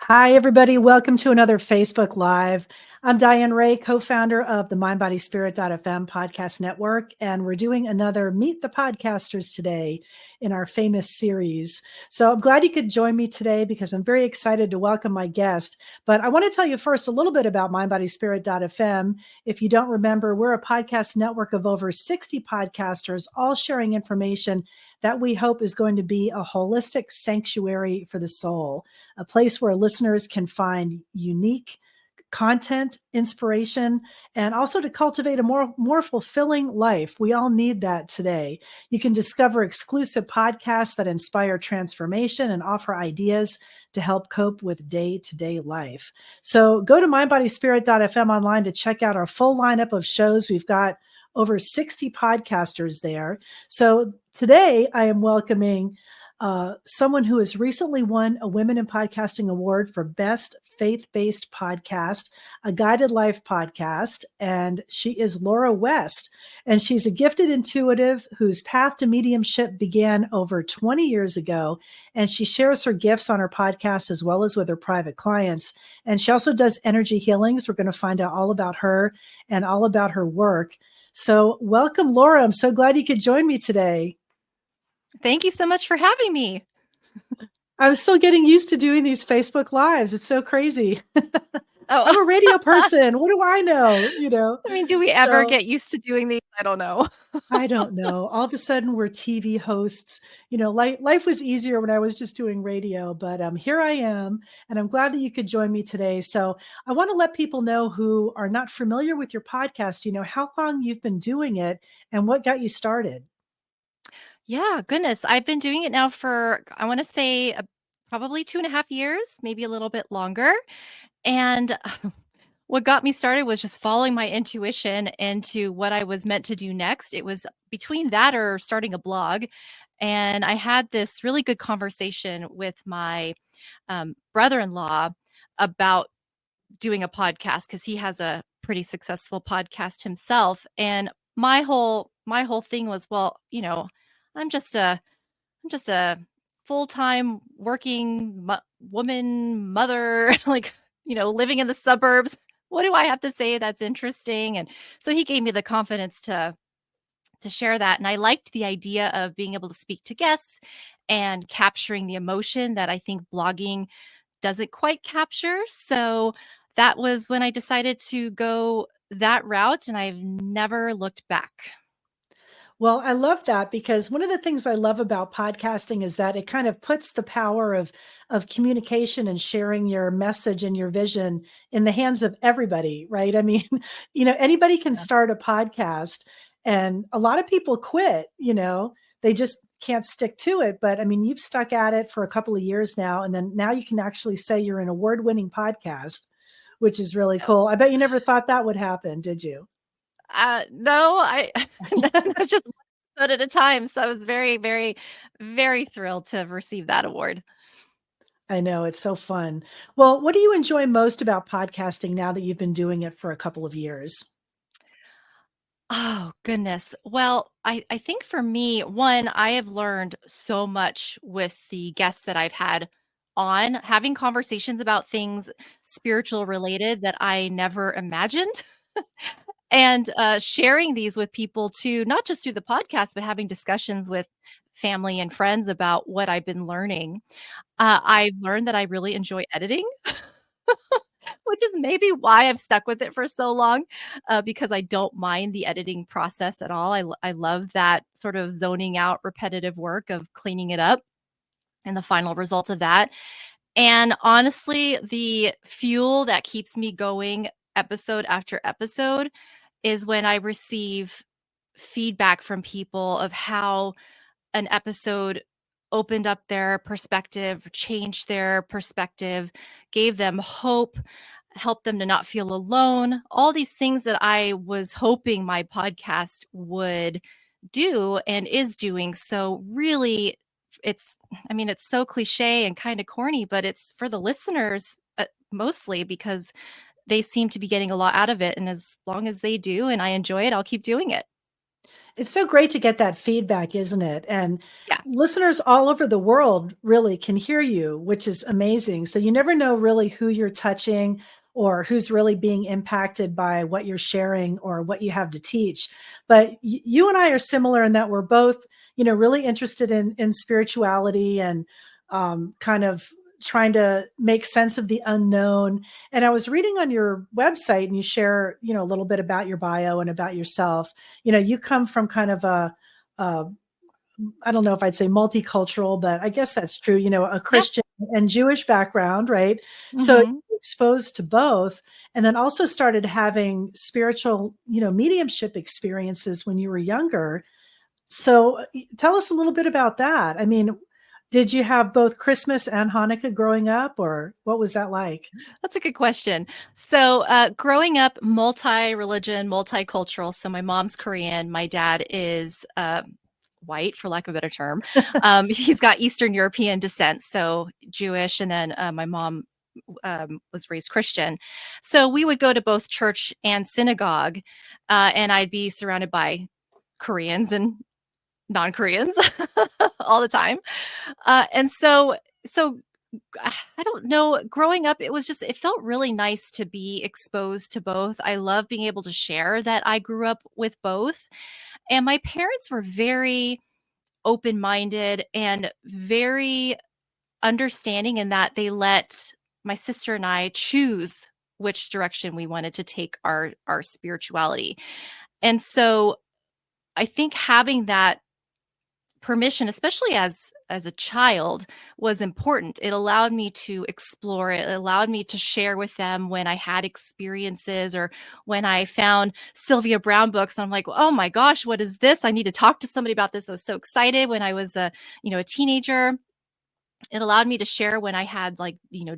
Hi, everybody. Welcome to another Facebook Live. I'm Diane Ray, co-founder of the MindBodySpirit.fm podcast network, and we're doing another Meet the Podcasters today in our famous series. So I'm glad you could join me today because I'm very excited to welcome my guest. But I want to tell you first a little bit about MindBodySpirit.fm. If you don't remember, we're a podcast network of over 60 podcasters, all sharing information that we hope is going to be a holistic sanctuary for the soul, a place where listeners can find unique content, inspiration, and also to cultivate a more fulfilling life. We all need that today. You can discover exclusive podcasts that inspire transformation and offer ideas to help cope with day-to-day life. So go to mindbodyspirit.fm online to check out our full lineup of shows. We've got over 60 podcasters there. So today I am welcoming someone who has recently won a Women in Podcasting Award for Best Faith-Based Podcast, a guided life podcast, and she is Laura West. And she's a gifted intuitive whose path to mediumship began over 20 years ago, and she shares her gifts on her podcast as well as with her private clients. And she also does energy healings. We're going to find out all about her and all about her work. So welcome, Laura. I'm so glad you could join me today. Thank you so much for having me. I'm still getting used to doing these Facebook Lives. It's so crazy. I'm Oh, a radio person. What do I know? I mean, do we ever So get used to doing these? I don't know. I don't know. All of a sudden, we're TV hosts. Life was easier when I was just doing radio, but here I am, and I'm glad that you could join me today. So I want to let people know who are not familiar with your podcast, how long you've been doing it and what got you started. Yeah, goodness. I've been doing it now for, I want to say, probably 2.5 years, maybe a little bit longer. And what got me started was just following my intuition into what I was meant to do next. It was between that or starting a blog. And I had this really good conversation with my brother-in-law about doing a podcast because he has a pretty successful podcast himself. And my whole thing was, well, I'm just a I'm just a full-time working woman, mother, like, living in the suburbs. What do I have to say that's interesting? And so he gave me the confidence to share that. And I liked the idea of being able to speak to guests and capturing the emotion that I think blogging doesn't quite capture. So that was when I decided to go that route, and I've never looked back. Well, I love that because one of the things I love about podcasting is that it kind of puts the power of communication and sharing your message and your vision in the hands of everybody, right? I mean, anybody can Yeah. start a podcast and a lot of people quit, they just can't stick to it. But I mean, you've stuck at it for a couple of years now, and then now you can actually say you're an award-winning podcast, which is really cool. I bet you never thought that would happen, did you? No, that's just one episode at a time. So I was very, very, very thrilled to have received that award. I know, it's so fun. Well, what do you enjoy most about podcasting now that you've been doing it for a couple of years? Oh, goodness. Well, I think for me, one, I have learned so much with the guests that I've had on, having conversations about things spiritual related that I never imagined. And sharing these with people too, not just through the podcast, but having discussions with family and friends about what I've been learning. I've learned that I really enjoy editing, which is maybe why I've stuck with it for so long, because I don't mind the editing process at all. I love that sort of zoning out repetitive work of cleaning it up and the final results of that. And honestly, the fuel that keeps me going episode after episode is when I receive feedback from people of how an episode opened up their perspective, changed their perspective, gave them hope, helped them to not feel alone. All these things that I was hoping my podcast would do and is doing. So really I mean, it's so cliche and kind of corny, but it's for the listeners mostly because they seem to be getting a lot out of it. And as long as they do and I enjoy it, I'll keep doing it. It's so great to get that feedback, isn't it? And Yeah. listeners all over the world really can hear you, which is amazing. So you never know really who you're touching or who's really being impacted by what you're sharing or what you have to teach. But you and I are similar in that we're both, really interested in spirituality and kind of trying to make sense of the unknown. And I was reading on your website and you share, a little bit about your bio and about yourself. You come from kind of a I don't know if I'd say multicultural, but I guess that's true, a Yep. Christian and Jewish background, right? So Hmm. you're exposed to both, and then also started having spiritual, mediumship experiences when you were younger. So tell us a little bit about that. I mean, did you have both Christmas and Hanukkah growing up, or what was that like? That's a good question. So, growing up multi-religion, multicultural, so my mom's Korean, my dad is white, for lack of a better term. He's got Eastern European descent, so Jewish, and then my mom was raised Christian. So we would go to both church and synagogue, and I'd be surrounded by Koreans and non-Koreans all the time. And so I don't know, growing up, it felt really nice to be exposed to both. I love being able to share that I grew up with both. And my parents were very open-minded and very understanding in that they let my sister and I choose which direction we wanted to take our spirituality. And so I think having that permission, especially as a child, was important. It allowed me to explore it. It allowed me to share with them when I had experiences or when I found Sylvia Brown books. And I'm like, oh my gosh, what is this? I need to talk to somebody about this. I was so excited when I was a teenager. It allowed me to share when I had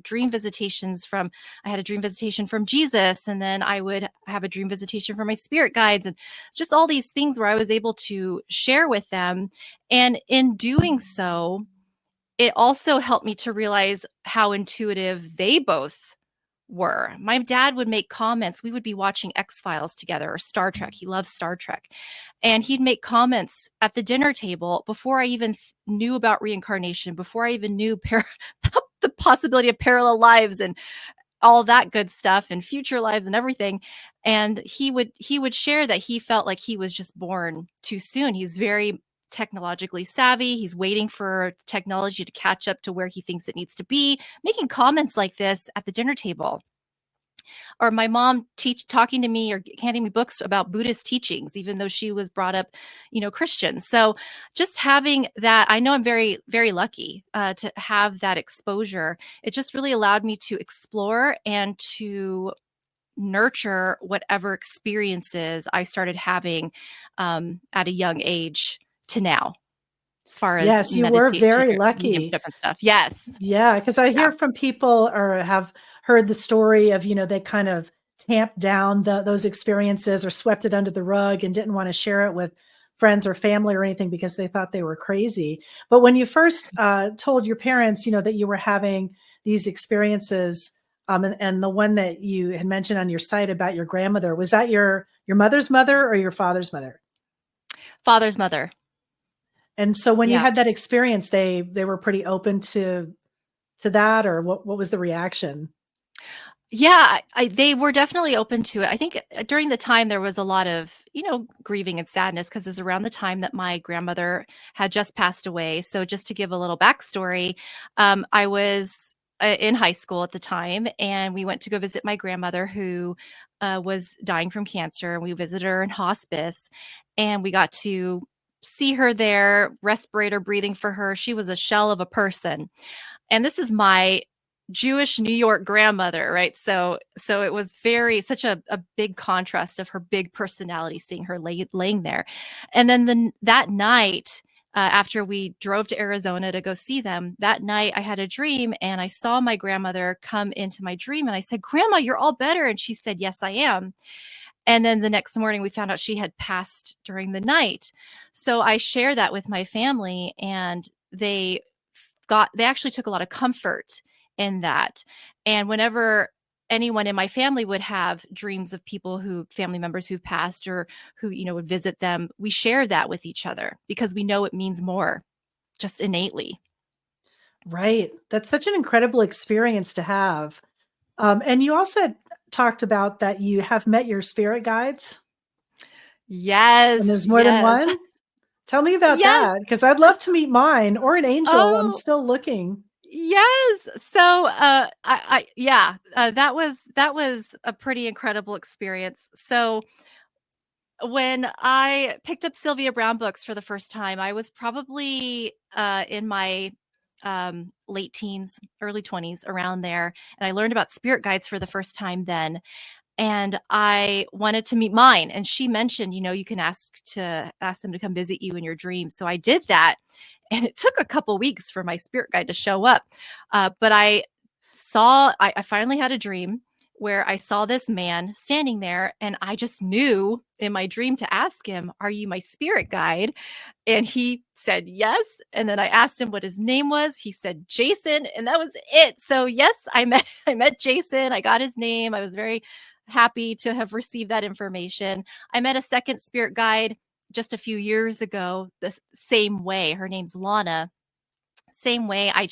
dream visitations from I had a dream visitation from Jesus, and then I would have a dream visitation from my spirit guides, and just all these things where I was able to share with them. And in doing so, it also helped me to realize how intuitive they both were. My dad would make comments. We would be watching X-Files together or Star Trek. He loves Star Trek. And he'd make comments at the dinner table before I even knew about reincarnation, before I even knew the possibility of parallel lives and all that good stuff and future lives and everything. And he would share that he felt like he was just born too soon. He's very technologically savvy. He's waiting for technology to catch up to where he thinks it needs to be, making comments like this at the dinner table. Or my mom talking to me or handing me books about Buddhist teachings, even though she was brought up, Christian. So just having that, I know I'm very, very lucky to have that exposure. It just really allowed me to explore and to nurture whatever experiences I started having at a young age to now, as far as Yes, you were meditation very or lucky. mediumship and stuff. Yes. Yeah, because I Yeah. hear from people or have heard the story of, they kind of tamped down those experiences or swept it under the rug and didn't want to share it with friends or family or anything because they thought they were crazy. But when you first told your parents, that you were having these experiences, and the one that you had mentioned on your site about your grandmother, was that your mother's mother or your father's mother? Father's mother. And so when you Yeah. had that experience, they were pretty open to that, or what was the reaction? Yeah, they were definitely open to it. I think during the time there was a lot of, grieving and sadness because it's around the time that my grandmother had just passed away. So just to give a little backstory, I was in high school at the time, and we went to go visit my grandmother who was dying from cancer. And we visited her in hospice, and we got to see her there, respirator breathing for her. She was a shell of a person, and this is my Jewish New York grandmother, right? So it was such a big contrast of her big personality, seeing her laying there. And then that night, after we drove to Arizona to go see them, that night I had a dream and I saw my grandmother come into my dream, and I said, "Grandma, you're all better." And she said, "Yes, I am." And then the next morning we found out she had passed during the night. So I shared that with my family, and they actually took a lot of comfort in that. And whenever anyone in my family would have dreams of family members who've passed or who, would visit them. We share that with each other because we know it means more just innately. Right. That's such an incredible experience to have. And you also talked about that you have met your spirit guides, and Yes, there's more than yes. one. Tell me about Yes. that, because I'd love to meet mine or an angel. I'm Oh, still looking. yes. So, yeah, that was a pretty incredible experience. So, when I picked up Sylvia Brown books for the first time, I was probably in my late teens, early 20s, around there, and I learned about spirit guides for the first time then. And I wanted to meet mine, and she mentioned, you can ask them to come visit you in your dreams. So I did that, and it took a couple weeks for my spirit guide to show up. But I finally had a dream where I saw this man standing there, and I just knew in my dream to ask him, "Are you my spirit guide?" And he said yes. And then I asked him what his name was. He said Jason, and that was it. So yes, I met Jason. I got his name. I was very happy to have received that information. I met a second spirit guide just a few years ago, the same way. Her name's Lana. Same way. I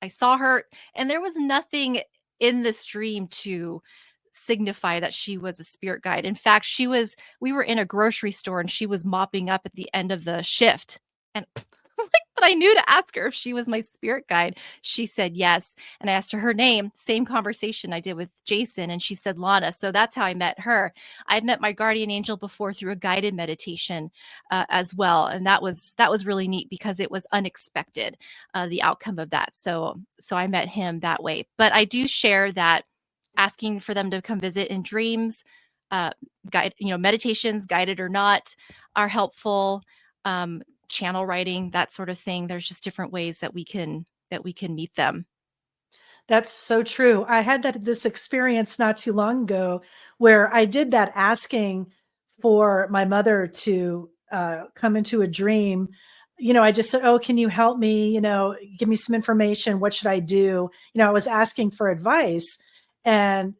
saw her, and there was nothing in this dream to signify that she was a spirit guide. In fact, we were in a grocery store and she was mopping up at the end of the shift. And but I knew to ask her if she was my spirit guide. She said yes. And I asked her name, same conversation I did with Jason, and she said Lana. So that's how I met her. I've met my guardian angel before through a guided meditation as well. And that was really neat because it was unexpected, the outcome of that. So I met him that way. But I do share that asking for them to come visit in dreams, uh, meditations, guided or not, are helpful. Channel writing, that sort of thing. There's just different ways that we can meet them. That's so true. I had this experience not too long ago where I did that, asking for my mother to come into a dream. I just said, "Oh, can you help me? Give me some information. What should I do?" I was asking for advice. And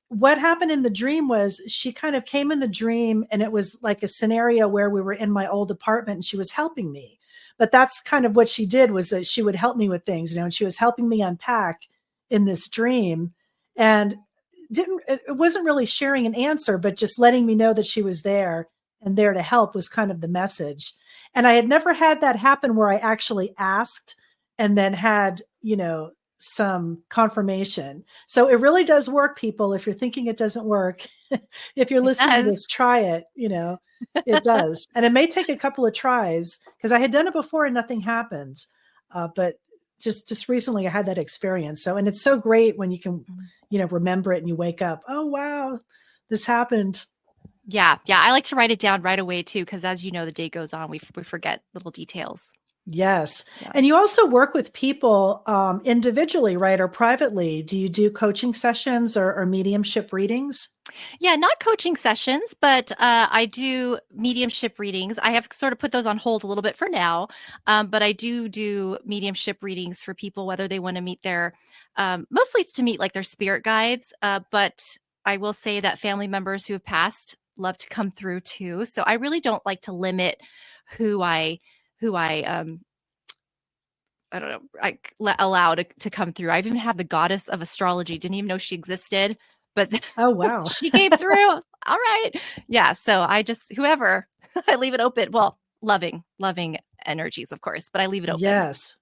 what happened in the dream was she kind of came in the dream, and it was like a scenario where we were in my old apartment and she was helping me. But that's kind of what she did, was that she would help me with things, and she was helping me unpack in this dream. And it wasn't really sharing an answer, but just letting me know that she was there and there to help was kind of the message. And I had never had that happen where I actually asked and then had, some confirmation. So it really does work, people. If you're thinking it doesn't work, if you're It listening to does. this, try it. It does. And it may take a couple of tries, because I had done it before and nothing happened. But just recently I had that experience. So, and it's so great when you can, remember it and you wake up, "Oh, wow, this happened." Yeah, yeah. I like to write it down right away too, because as you know, the day goes on, we forget little details. Yes. Yeah. And you also work with people individually, right? Or privately. Do you do coaching sessions or mediumship readings? Yeah, not coaching sessions, but I do mediumship readings. I have sort of put those on hold a little bit for now, but I do mediumship readings for people, whether they want to meet mostly it's to meet like their spirit guides. But I will say that family members who have passed love to come through too. So I really don't like to limit who I don't know, allow to come through. I've even had the goddess of astrology, didn't even know she existed, but Oh, wow. she came through. All right. Yeah. So I just, whoever, I leave it open. Well, loving energies, of course, but I leave it open. Yes.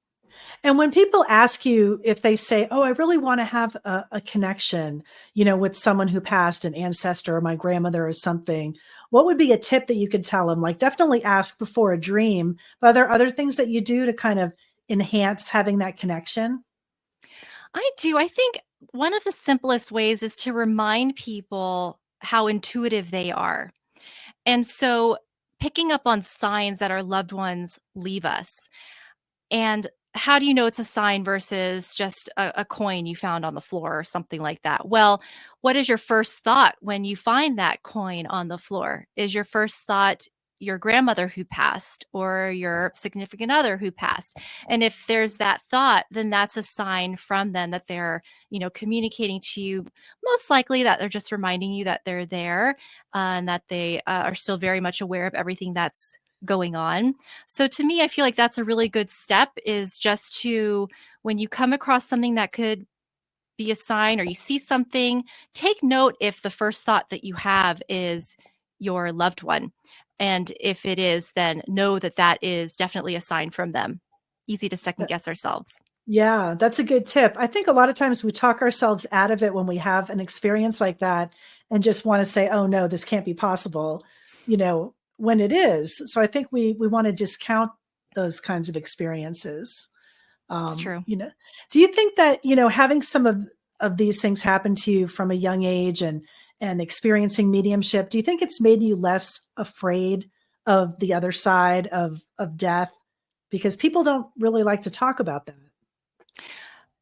And when people ask you, if they say, "Oh, I really want to have a connection, with someone who passed, an ancestor or my grandmother or something," what would be a tip that you could tell them? Like, definitely ask before a dream. But are there other things that you do to kind of enhance having that connection? I do. I think one of the simplest ways is to remind people how intuitive they are. And so picking up on signs that our loved ones leave us. And how do you know it's a sign versus just a coin you found on the floor or something like that? Well, what is your first thought when you find that coin on the floor? Is your first thought, your grandmother who passed or your significant other who passed. And if there's that thought, then that's a sign from them that they're, communicating to you, most likely that they're just reminding you that they're there, and that they are still very much aware of everything that's going on. So to me, I feel like that's a really good step, is just to, when you come across something that could be a sign, or you see something, take note if the first thought that you have is your loved one. And if it is, then know that that is definitely a sign from them. Easy to second guess ourselves. Yeah, that's a good tip. I think a lot of times we talk ourselves out of it when we have an experience like that and just want to say, oh no, this can't be possible, when it is. So I think we want to discount those kinds of experiences. It's true. Do you think that, having some of these things happen to you from a young age and experiencing mediumship, do you think it's made you less afraid of the other side of death? Because people don't really like to talk about that.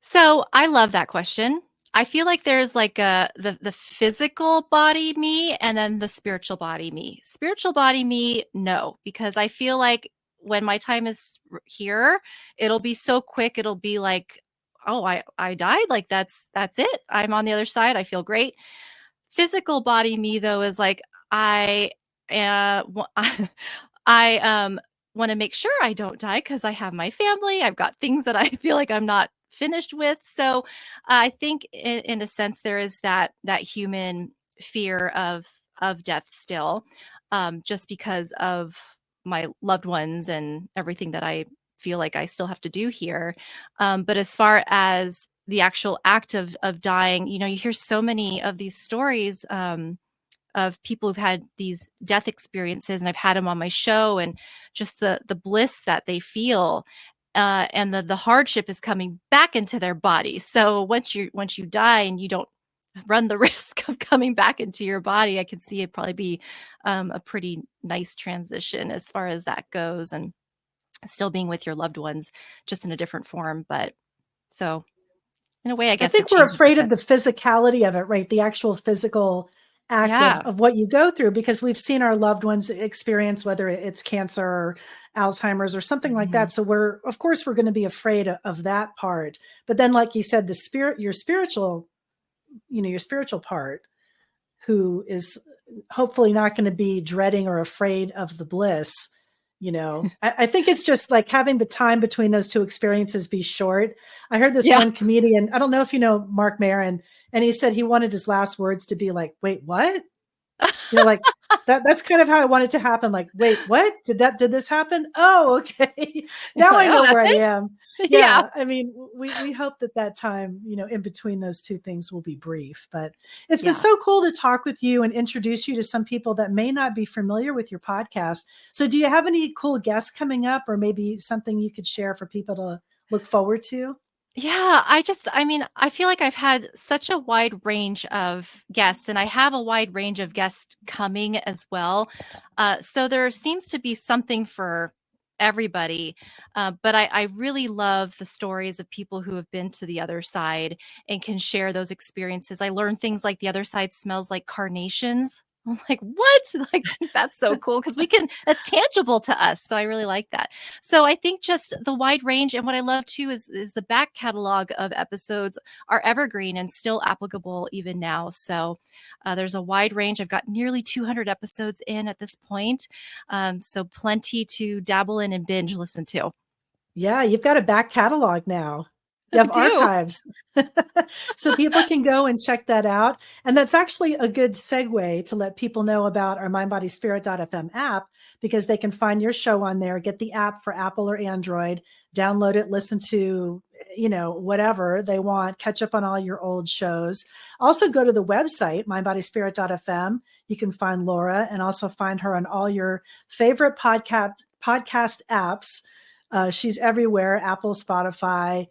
So I love that question. I feel like there's like the physical body me and then the spiritual body me. Spiritual body me, no, because I feel like when my time is here, it'll be so quick. It'll be like, oh, I died. Like that's it. I'm on the other side. I feel great. Physical body me though is like I want to make sure I don't die because I have my family. I've got things that I feel like I'm not finished with. So I think in a sense there is that human fear of death still, just because of my loved ones and everything that I feel like I still have to do here. But as far as the actual act of dying, you hear so many of these stories of people who've had these death experiences, and I've had them on my show, and just the bliss that they feel, and the hardship is coming back into their body. So once you die and you don't run the risk of coming back into your body, I can see it probably be a pretty nice transition as far as that goes, and still being with your loved ones, just in a different form. But so in a way, I I guess it think we're changes a afraid of bit. the physicality of it, right? The actual physical act Yeah. of what you go through, because we've seen our loved ones experience, whether it's cancer or Alzheimer's or something like Mhm. that. So of course, we're going to be afraid of that part. But then, like you said, your spiritual part, who is hopefully not going to be dreading or afraid of the bliss. I think it's just like having the time between those two experiences be short. I heard this Yeah. one comedian, I don't know if you know Mark Maron, and he said he wanted his last words to be like, wait, what? Like that's kind of how I want it to happen. Like, wait, what? Did this happen? Oh, okay. Now I Like, oh, know where that's I it? am. Yeah. Yeah. I mean, we hope that time, in between those two things will be brief, but it's been Yeah. so cool to talk with you and introduce you to some people that may not be familiar with your podcast. So do you have any cool guests coming up, or maybe something you could share for people to look forward to? Yeah, I mean, I feel like I've had such a wide range of guests, and I have a wide range of guests coming as well. So there seems to be something for everybody. But I really love the stories of people who have been to the other side and can share those experiences. I learned things like the other side smells like carnations. I'm like, what? Like, that's so cool because that's tangible to us. So I really like that. So I think just the wide range, and what I love too is the back catalog of episodes are evergreen and still applicable even now. So there's a wide range. I've got nearly 200 episodes in at this point, so plenty to dabble in and binge listen to. Yeah, you've got a back catalog now. You I have do. archives. So people can go and check that out. And that's actually a good segue to let people know about our mindbodyspirit.fm app, because they can find your show on there, get the app for Apple or Android, download it, listen to, whatever they want, catch up on all your old shows. Also go to the website, mindbodyspirit.fm. You can find Laura and also find her on all your favorite podcast apps. She's everywhere: Apple, Spotify,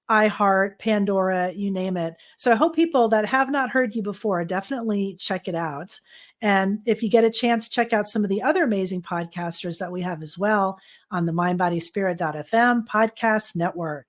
iHeart, Pandora, you name it. So I hope people that have not heard you before definitely check it out. And if you get a chance, check out some of the other amazing podcasters that we have as well on the mindbodyspirit.fm podcast network.